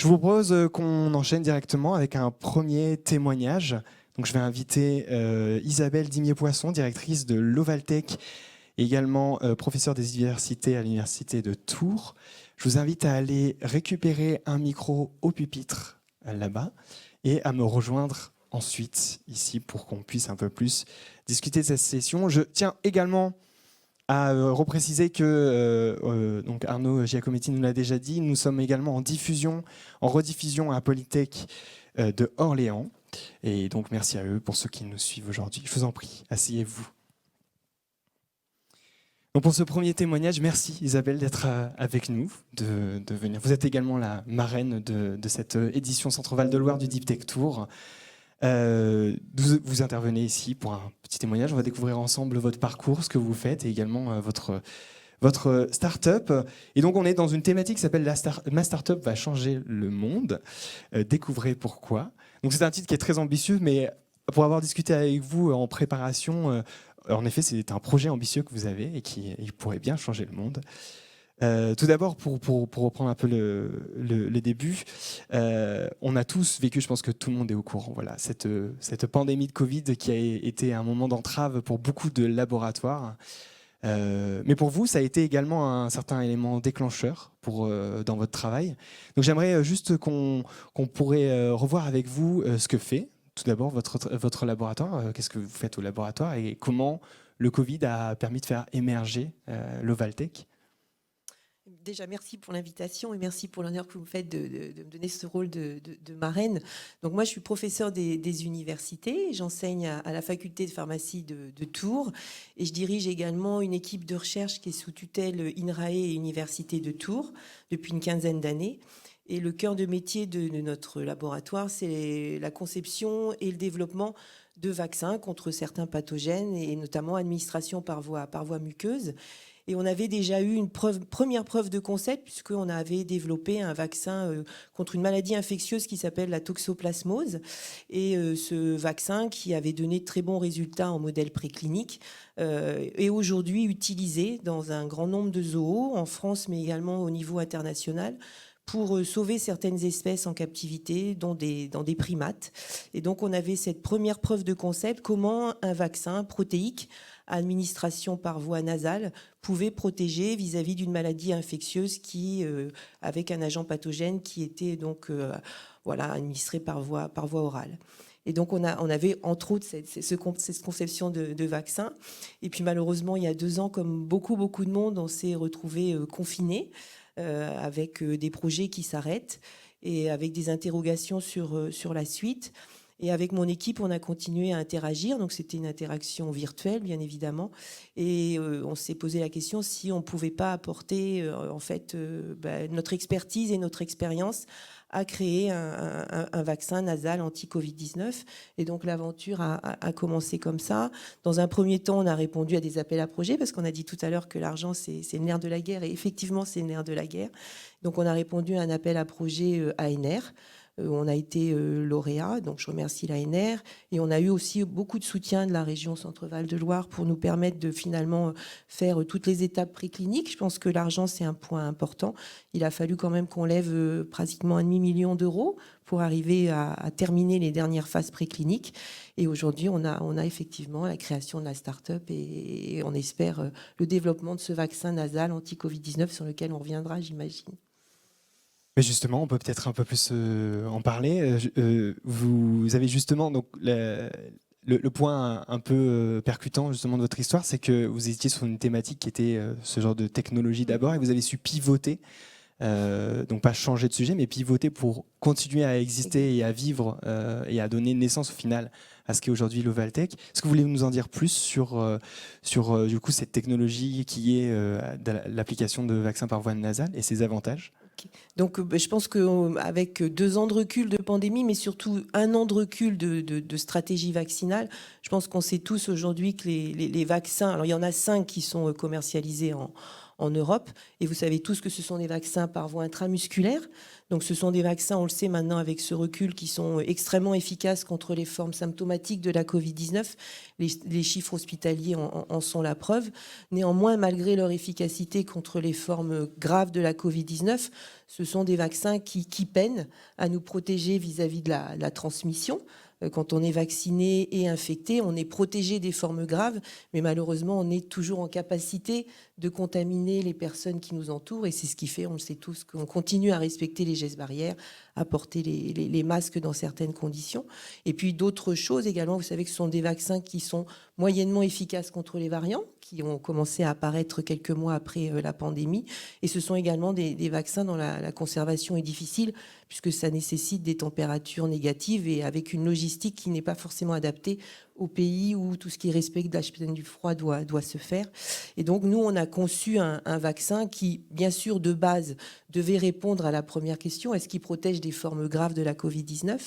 Je vous propose qu'on enchaîne directement avec un premier témoignage. Donc, je vais inviter Isabelle Dimier-Poisson, directrice de l'Ovaltech, et également professeure des universités à l'université de Tours. Je vous invite à aller récupérer un micro au pupitre là-bas et à me rejoindre ensuite ici pour qu'on puisse un peu plus discuter de cette session. Je tiens également à repréciser que donc Arnaud Giacometti nous l'a déjà dit, nous sommes également en rediffusion à Polytech de Orléans. Et donc merci à eux pour ceux qui nous suivent aujourd'hui. Je vous en prie, asseyez-vous. Donc pour ce premier témoignage, merci Isabelle d'être avec nous, de venir. Vous êtes également la marraine de cette édition Centre-Val de Loire du Deep Tech Tour. Vous intervenez ici pour un petit témoignage. On va découvrir ensemble votre parcours, ce que vous faites et également votre start-up. Et donc on est dans une thématique qui s'appelle Ma Start-up va changer le monde. Découvrez pourquoi. Donc c'est un titre qui est très ambitieux, mais pour avoir discuté avec vous en préparation, en effet c'est un projet ambitieux que vous avez et qui pourrait bien changer le monde. Tout d'abord, pour reprendre un peu le début, on a tous vécu, je pense que tout le monde est au courant, voilà, cette pandémie de Covid qui a été un moment d'entrave pour beaucoup de laboratoires. Mais pour vous, ça a été également un certain élément déclencheur dans votre travail. Donc j'aimerais juste qu'on pourrait revoir avec vous ce que fait tout d'abord votre laboratoire. Qu'est-ce que vous faites au laboratoire et comment le Covid a permis de faire émerger l'Ovaltech. Déjà, merci pour l'invitation et merci pour l'honneur que vous me faites de me donner ce rôle de marraine. Donc moi, je suis professeure des universités. J'enseigne à la faculté de pharmacie de Tours et je dirige également une équipe de recherche qui est sous tutelle INRAE et Université de Tours depuis une quinzaine d'années. Et le cœur de métier de notre laboratoire, c'est la conception et le développement de vaccins contre certains pathogènes et notamment administration par voie muqueuse. Et on avait déjà eu une première preuve de concept puisqu'on avait développé un vaccin contre une maladie infectieuse qui s'appelle la toxoplasmose. Et ce vaccin qui avait donné de très bons résultats en modèle préclinique est aujourd'hui utilisé dans un grand nombre de zoos en France mais également au niveau international pour sauver certaines espèces en captivité, dont des primates. Et donc on avait cette première preuve de concept, comment un vaccin protéique à administration par voie nasale pouvait protéger vis-à-vis d'une maladie infectieuse avec un agent pathogène qui était donc administré par voie orale. Et donc on avait entre autres cette conception de vaccin. Et puis malheureusement, il y a 2 ans, comme beaucoup de monde, on s'est retrouvé confiné avec des projets qui s'arrêtent et avec des interrogations sur la suite. Et avec mon équipe, on a continué à interagir. Donc, c'était une interaction virtuelle, bien évidemment. Et on s'est posé la question si on ne pouvait pas apporter, notre expertise et notre expérience à créer un vaccin nasal anti-Covid-19. Et donc, l'aventure a commencé comme ça. Dans un premier temps, on a répondu à des appels à projets parce qu'on a dit tout à l'heure que l'argent, c'est le nerf de la guerre. Et effectivement, c'est le nerf de la guerre. Donc, on a répondu à un appel à projet ANR. On a été lauréat, donc je remercie l'ANR. Et on a eu aussi beaucoup de soutien de la région Centre-Val de Loire pour nous permettre de finalement faire toutes les étapes précliniques. Je pense que l'argent, c'est un point important. Il a fallu quand même qu'on lève pratiquement 1,5 million d'euros pour arriver à terminer les dernières phases précliniques. Et aujourd'hui, on a effectivement la création de la start-up et on espère le développement de ce vaccin nasal anti-Covid-19 sur lequel on reviendra, j'imagine. Mais justement, on peut peut-être un peu plus en parler. Vous avez justement donc le point un peu percutant justement de votre histoire, c'est que vous étiez sur une thématique qui était ce genre de technologie d'abord, et vous avez su pivoter, donc pas changer de sujet, mais pivoter pour continuer à exister et à vivre et à donner naissance au final à ce qu'est aujourd'hui l'Ovaltech. Est-ce que vous voulez nous en dire plus sur du coup cette technologie qui est l'application de vaccins par voie nasale et ses avantages? Donc, je pense qu'avec 2 ans de recul de pandémie, mais surtout 1 an de recul de stratégie vaccinale, je pense qu'on sait tous aujourd'hui que les vaccins, alors il y en a 5 qui sont commercialisés en Europe. Et vous savez tous que ce sont des vaccins par voie intramusculaire. Donc ce sont des vaccins, on le sait maintenant avec ce recul, qui sont extrêmement efficaces contre les formes symptomatiques de la Covid-19. Les chiffres hospitaliers en sont la preuve. Néanmoins, malgré leur efficacité contre les formes graves de la Covid-19, ce sont des vaccins qui peinent à nous protéger vis-à-vis de la transmission. Quand on est vacciné et infecté, on est protégé des formes graves, mais malheureusement, on est toujours en capacité de contaminer les personnes qui nous entourent. Et c'est ce qui fait, on le sait tous, qu'on continue à respecter les gestes barrières, à porter les masques dans certaines conditions. Et puis d'autres choses également, vous savez que ce sont des vaccins qui sont moyennement efficaces contre les variants, qui ont commencé à apparaître quelques mois après la pandémie. Et ce sont également des vaccins dont la conservation est difficile, puisque ça nécessite des températures négatives et avec une logistique qui n'est pas forcément adaptée au pays où tout ce qui respecte la chaîne du froid doit se faire. Et donc, nous, on a conçu un vaccin qui, bien sûr, de base, devait répondre à la première question, est-ce qu'il protège des formes graves de la Covid-19 ?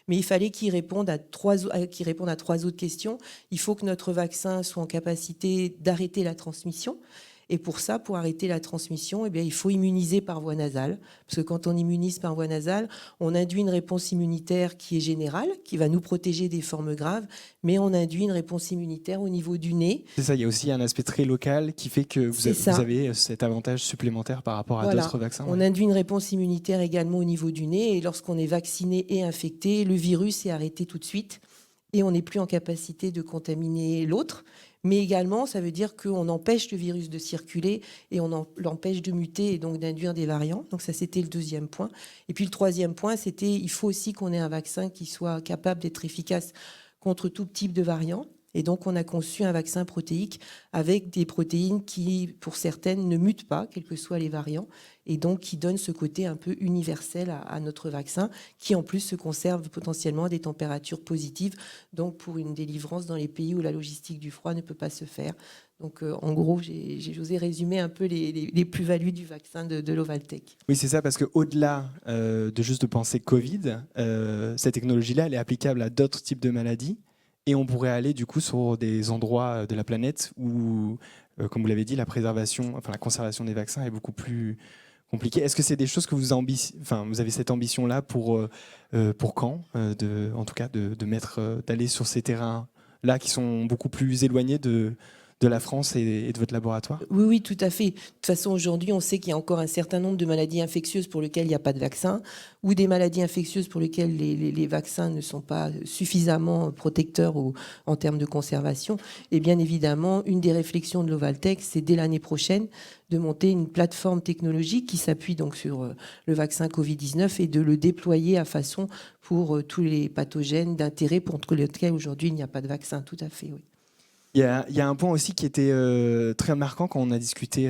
Mais il fallait qu'il réponde à trois autres questions. Il faut que notre vaccin soit en capacité d'arrêter la transmission. Et pour ça, pour arrêter la transmission, eh bien, il faut immuniser par voie nasale. Parce que quand on immunise par voie nasale, on induit une réponse immunitaire qui est générale, qui va nous protéger des formes graves, mais on induit une réponse immunitaire au niveau du nez. C'est ça, il y a aussi un aspect très local qui fait que vous avez cet avantage supplémentaire par rapport à d'autres vaccins. On induit une réponse immunitaire également au niveau du nez. Et lorsqu'on est vacciné et infecté, le virus est arrêté tout de suite. Et on n'est plus en capacité de contaminer l'autre. Mais également, ça veut dire qu'on empêche le virus de circuler et on l'empêche de muter et donc d'induire des variants. Donc ça, c'était le deuxième point. Et puis le troisième point, c'était il faut aussi qu'on ait un vaccin qui soit capable d'être efficace contre tout type de variant. Et donc, on a conçu un vaccin protéique avec des protéines qui, pour certaines, ne mutent pas, quels que soient les variants, et donc qui donnent ce côté un peu universel à notre vaccin, qui en plus se conserve potentiellement à des températures positives, donc pour une délivrance dans les pays où la logistique du froid ne peut pas se faire. Donc, en gros, j'ai osé résumer un peu les plus-values du vaccin de Lovaltech. Oui, c'est ça, parce qu'au-delà de juste de penser Covid, cette technologie-là, elle est applicable à d'autres types de maladies. Et on pourrait aller du coup sur des endroits de la planète où, comme vous l'avez dit, la conservation des vaccins est beaucoup plus compliquée. Est-ce que c'est des choses que vous avez cette ambition-là pour quand, en tout cas, d'aller sur ces terrains-là qui sont beaucoup plus éloignés de la France et de votre laboratoire ? Oui, tout à fait. De toute façon, aujourd'hui, on sait qu'il y a encore un certain nombre de maladies infectieuses pour lesquelles il n'y a pas de vaccin, ou des maladies infectieuses pour lesquelles les vaccins ne sont pas suffisamment protecteurs en termes de conservation. Et bien évidemment, une des réflexions de Lovaltech, c'est dès l'année prochaine de monter une plateforme technologique qui s'appuie donc sur le vaccin Covid-19 et de le déployer à façon pour tous les pathogènes d'intérêt contre lesquels aujourd'hui il n'y a pas de vaccin. Tout à fait, oui. Il y a un point aussi qui était très marquant quand on a discuté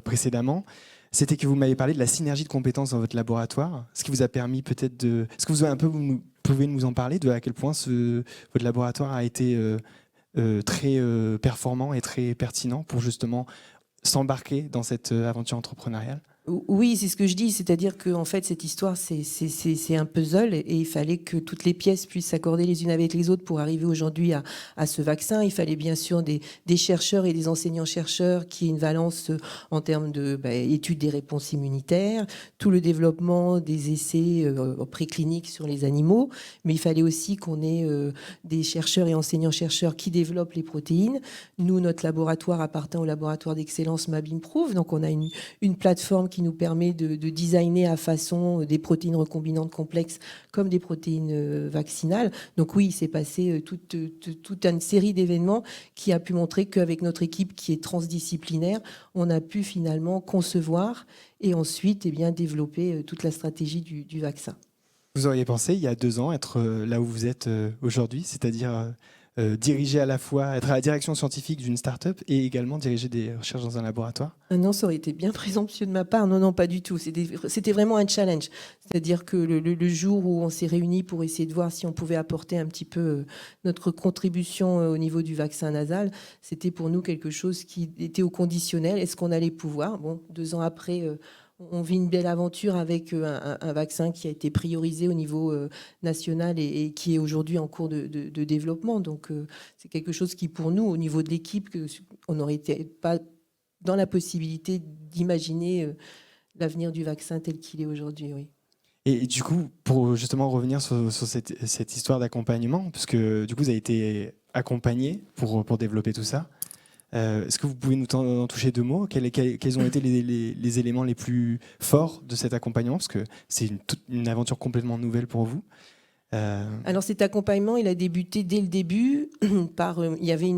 précédemment, c'était que vous m'avez parlé de la synergie de compétences dans votre laboratoire, ce qui vous a permis peut-être de... Est-ce que vous pouvez nous en parler de à quel point votre laboratoire a été très performant et très pertinent pour justement s'embarquer dans cette aventure entrepreneuriale ? Oui, c'est ce que je dis, c'est-à-dire que en fait cette histoire c'est un puzzle et il fallait que toutes les pièces puissent s'accorder les unes avec les autres pour arriver aujourd'hui à ce vaccin. Il fallait bien sûr des chercheurs et des enseignants-chercheurs qui aient une valence en termes de études des réponses immunitaires, tout le développement des essais précliniques sur les animaux, mais il fallait aussi qu'on ait des chercheurs et enseignants-chercheurs qui développent les protéines. Nous, notre laboratoire appartient au laboratoire d'excellence MabImprove, donc on a une plateforme qui nous permet de designer à façon des protéines recombinantes complexes comme des protéines vaccinales. Donc oui, il s'est passé toute une série d'événements qui a pu montrer qu'avec notre équipe qui est transdisciplinaire, on a pu finalement concevoir et ensuite développer toute la stratégie du vaccin. Vous auriez pensé, il y a 2 ans, être là où vous êtes aujourd'hui, c'est-à-dire diriger à la fois, être à la direction scientifique d'une start-up et également diriger des recherches dans un laboratoire ? Non, ça aurait été bien présomptueux de ma part. Non, pas du tout. C'était vraiment un challenge. C'est-à-dire que le jour où on s'est réunis pour essayer de voir si on pouvait apporter un petit peu notre contribution au niveau du vaccin nasal, c'était pour nous quelque chose qui était au conditionnel. Est-ce qu'on allait pouvoir ? Bon, 2 ans après... on vit une belle aventure avec un vaccin qui a été priorisé au niveau national et qui est aujourd'hui en cours de développement. Donc, c'est quelque chose qui, pour nous, au niveau de l'équipe, on n'aurait pas dans la possibilité d'imaginer l'avenir du vaccin tel qu'il est aujourd'hui, oui. Et du coup, pour justement revenir sur cette histoire d'accompagnement, parce que du coup, vous avez été accompagné pour développer tout ça. Est-ce que vous pouvez nous en toucher 2 mots? Quels ont été les éléments les plus forts de cet accompagnement? Parce que c'est une aventure complètement nouvelle pour vous. Alors cet accompagnement, il a débuté dès le début par, il y avait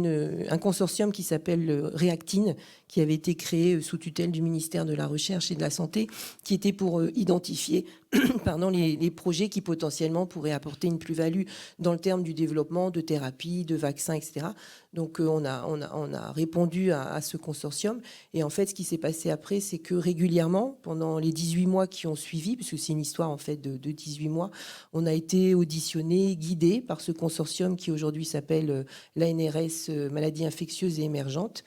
un consortium qui s'appelle Reactine, qui avait été créé sous tutelle du ministère de la Recherche et de la Santé, qui était pour identifier les projets qui potentiellement pourraient apporter une plus-value dans le terme du développement de thérapies, de vaccins, etc. Donc on a répondu à ce consortium. Et en fait, ce qui s'est passé après, c'est que régulièrement, pendant les 18 mois qui ont suivi, puisque c'est une histoire en fait de 18 mois, on a été auditionné, guidé par ce consortium qui aujourd'hui s'appelle l'ANRS Maladies infectieuses et émergentes.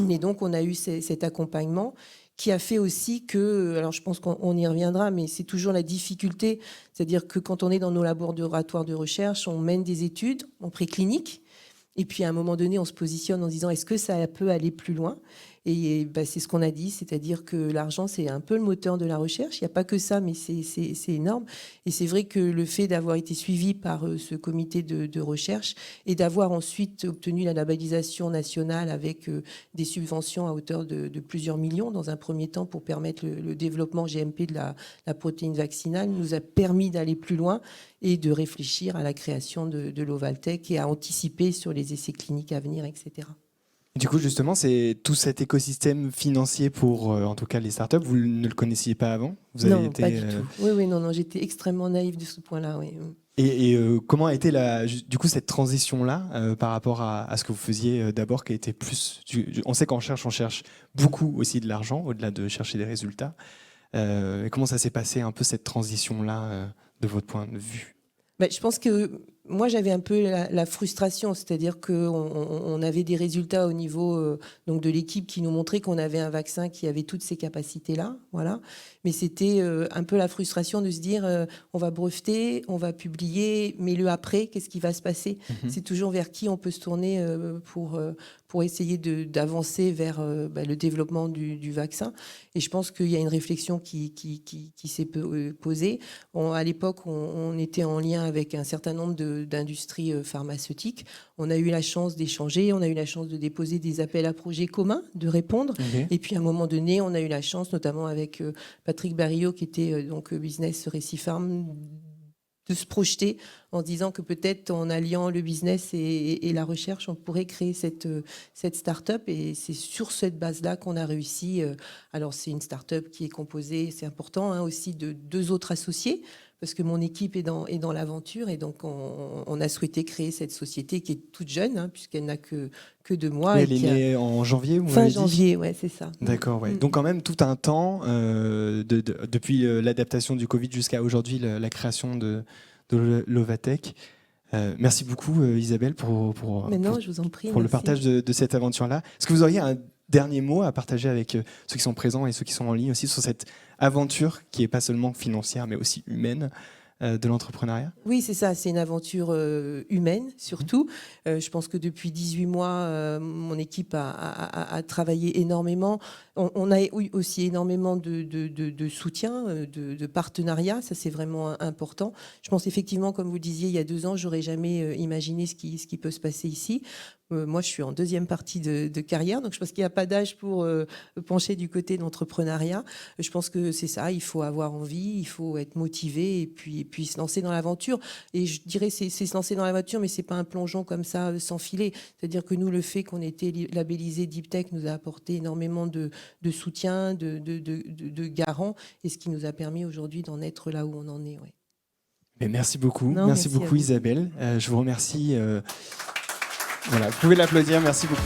Et donc, on a eu cet accompagnement qui a fait aussi que, alors je pense qu'on y reviendra, mais c'est toujours la difficulté, c'est-à-dire que quand on est dans nos laboratoires de recherche, on mène des études en préclinique, et puis à un moment donné, on se positionne en se disant est-ce que ça peut aller plus loin? Et c'est ce qu'on a dit, c'est-à-dire que l'argent, c'est un peu le moteur de la recherche. Il n'y a pas que ça, mais c'est énorme. Et c'est vrai que le fait d'avoir été suivi par ce comité de recherche et d'avoir ensuite obtenu la labellisation nationale avec des subventions à hauteur de plusieurs millions dans un premier temps pour permettre le développement GMP de la protéine vaccinale nous a permis d'aller plus loin et de réfléchir à la création de l'Ovaltech et à anticiper sur les essais cliniques à venir, etc. Du coup, justement, c'est tout cet écosystème financier pour, en tout cas, les startups. Vous ne le connaissiez pas avant? Non, pas du tout. Oui, non, j'étais extrêmement naïve de ce point-là. Oui. Et comment a été du coup cette transition-là par rapport à ce que vous faisiez d'abord, qui était plus... On sait qu'en recherche, on cherche beaucoup aussi de l'argent, au-delà de chercher des résultats. Et comment ça s'est passé un peu cette transition-là de votre point de vue? Je pense que moi, j'avais un peu la frustration, c'est-à-dire qu'on avait des résultats au niveau donc de l'équipe qui nous montraient qu'on avait un vaccin qui avait toutes ces capacités-là, voilà. Mais c'était un peu la frustration de se dire on va breveter, on va publier, mais le après, qu'est-ce qui va se passer? C'est toujours vers qui on peut se tourner pour essayer d'avancer vers le développement du vaccin. Et je pense qu'il y a une réflexion qui s'est posée. À l'époque, on était en lien avec un certain nombre d'industries pharmaceutiques. On a eu la chance d'échanger, on a eu la chance de déposer des appels à projets communs, de répondre. Okay. Et puis à un moment donné, on a eu la chance, notamment avec Patrick Barillot, qui était donc business Récifarm, de se projeter en disant que peut-être en alliant le business et la recherche, on pourrait créer cette start-up. Et c'est sur cette base-là qu'on a réussi. Alors c'est une start-up qui est composée, c'est important, aussi de 2 autres associés, parce que mon équipe est dans l'aventure. Et donc on a souhaité créer cette société qui est toute jeune, puisqu'elle n'a que 2 mois. Mais elle est née en janvier, vous fin m'avez dit ? Janvier, ouais, c'est ça. D'accord, ouais. Donc quand même tout un temps, depuis l'adaptation du Covid jusqu'à aujourd'hui, la création de l'Ovatech. Merci beaucoup Isabelle pour je vous en prie, pour le partage de cette aventure-là. Est-ce que vous auriez un dernier mot à partager avec ceux qui sont présents et ceux qui sont en ligne aussi sur cette aventure qui n'est pas seulement financière mais aussi humaine de l'entrepreneuriat? Oui, c'est ça, c'est une aventure humaine surtout. Je pense que depuis 18 mois, mon équipe a travaillé énormément. On a eu aussi énormément de soutien, de partenariat, ça c'est vraiment important. Je pense effectivement, comme vous disiez, il y a 2 ans, j'aurais jamais imaginé ce qui peut se passer ici. Moi, je suis en 2e partie de carrière, donc je pense qu'il n'y a pas d'âge pour pencher du côté de l'entrepreneuriat. Je pense que c'est ça, il faut avoir envie, il faut être motivé et puis se lancer dans l'aventure. Et je dirais c'est se lancer dans l'aventure, mais c'est pas un plongeon comme ça sans filet. C'est-à-dire que nous, le fait qu'on ait été labellisé Deep Tech nous a apporté énormément de soutien, de garant, et ce qui nous a permis aujourd'hui d'en être là où on en est. Ouais. Mais merci beaucoup, merci beaucoup Isabelle. Je vous remercie. Voilà, vous pouvez l'applaudir, merci beaucoup.